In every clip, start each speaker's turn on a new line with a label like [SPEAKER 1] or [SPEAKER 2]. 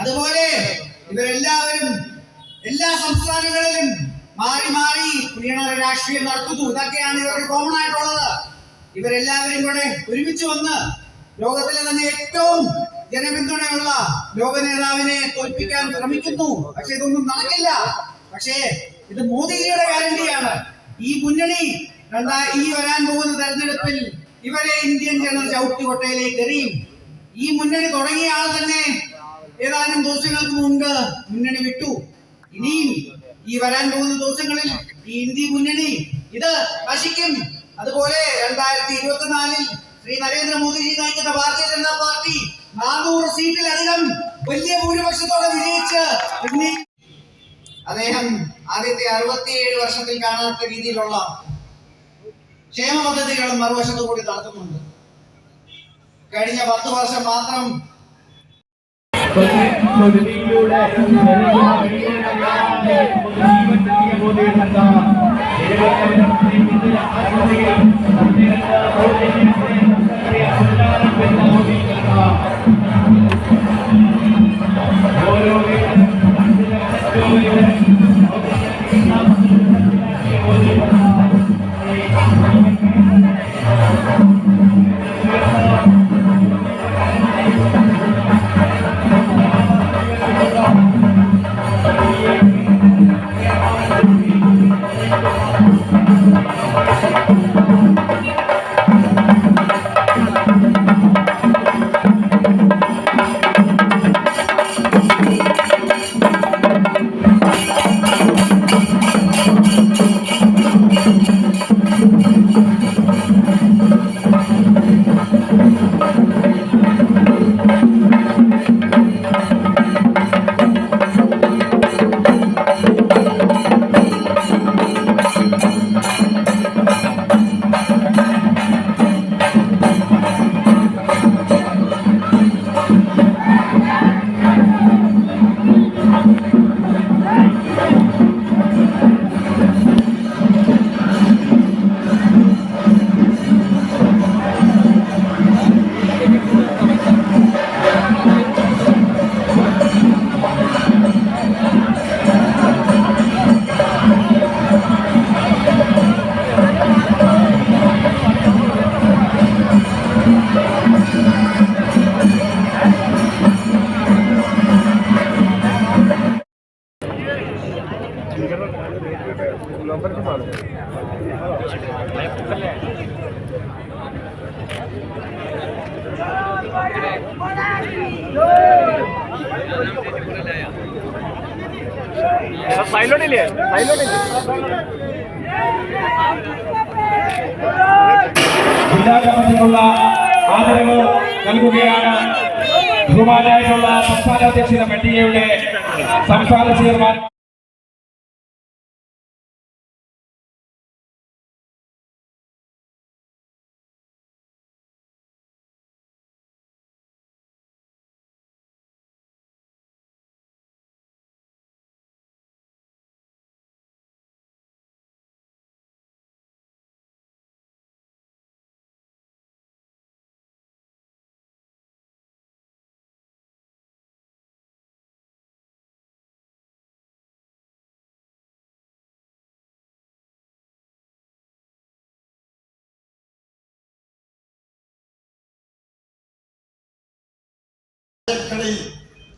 [SPEAKER 1] അതുപോലെ ഇവരെല്ലാവരും എല്ലാ സംസ്ഥാനങ്ങളിലും മാറി മാറി പ്രീണന രാഷ്ട്രീയം നടത്തുന്നു. ഇതൊക്കെയാണ് ഇവർക്ക് കോമൺ ആയിട്ടുള്ളത്. ഇവരെല്ലാവരും കൂടെ ഒരുമിച്ച് വന്ന് ലോകത്തിലെ തന്നെ ഏറ്റവും ജനപിന്തുണയുള്ള ലോക നേതാവിനെ തോൽപ്പിക്കാൻ ശ്രമിക്കുന്നു. പക്ഷെ ഇതൊന്നും നടക്കില്ല. പക്ഷേ ഇത് മോദിജിയുടെ ഗ്യാരണ്ടിയാണ്. ഈ മുന്നണി ഈ വരാൻ പോകുന്ന തെരഞ്ഞെടുപ്പിൽ ഇവരെ ഇന്ത്യൻ ജനത ചവിട്ടുകൊട്ടയിലേക്ക് എറിയും. ഈ മുന്നണി തുടങ്ങിയ ആൾ തന്നെ ഏതാനും ദിവസങ്ങൾക്ക് മുമ്പ് മുന്നണി വിട്ടു. ഇനിയും ഈ വരാൻ പോകുന്ന ദിവസങ്ങളിൽ ഈ ഇന്ത്യ മുന്നണി ഇത് നശിക്കും. അതുപോലെ 2024 ശ്രീ നരേന്ദ്രമോദിജി നയിക്കുന്ന ഭാരതീയ ജനതാ പാർട്ടി 400 സീറ്റിലധികം വലിയ ഭൂരിപക്ഷത്തോടെ വിജയിച്ച് അദ്ദേഹം ആദ്യത്തെ 67 വർഷത്തിൽ കാണാത്ത രീതിയിലുള്ള ക്ഷേമ പദ്ധതികളും മറുവശത്തു കൂടി നടത്തുന്നുണ്ട്. കഴിഞ്ഞ 10 വർഷം മാത്രം
[SPEAKER 2] ജില്ലാ കമ്മിറ്റിക്കുള്ള ആദരവ് നൽകുകയാണ്. ബഹുമാനായിട്ടുള്ള സംസ്ഥാന അധ്യക്ഷൻ എൻഡിഎയുടെ സംസ്ഥാന ചെയർമാൻ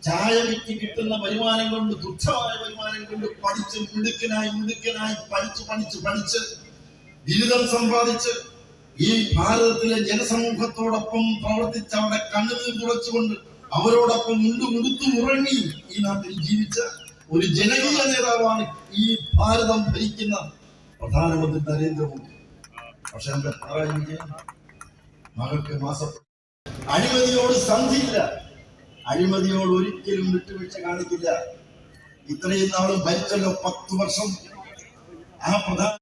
[SPEAKER 3] ചായ വിറ്റ് കിട്ടുന്ന വരുമാനം കൊണ്ട്, തുച്ഛമായ വരുമാനം കൊണ്ട് പഠിച്ച് മിടുക്കനായി പഠിച്ച് ബിരുദം സമ്പാദിച്ച് ഈ ഭാരതത്തിലെ ജനസമൂഹത്തോടൊപ്പം പ്രവർത്തിച്ച് അവിടെ കണ്ണുനീർ തുറച്ചുകൊണ്ട് അവരോടൊപ്പം മുടുത്തു ഉറങ്ങി ഈ നാട്ടിൽ ജീവിച്ച ഒരു ജനകീയ നേതാവാണ് ഈ ഭാരതം ഭരിക്കുന്ന പ്രധാനമന്ത്രി നരേന്ദ്രമോദി. പക്ഷെ നമ്മുടെ പിണറായി വിജയൻ മകൾക്ക് അഴിമതിയോട് സന്ധിയില്ല, അഴിമതിയോട് ഒരിക്കലും വിട്ടുവീഴ്ച കാണിക്കില്ല. ഇത്രയും നാളും ഭരിച്ചല്ലോ 10 വർഷം. ആ പ്രധാന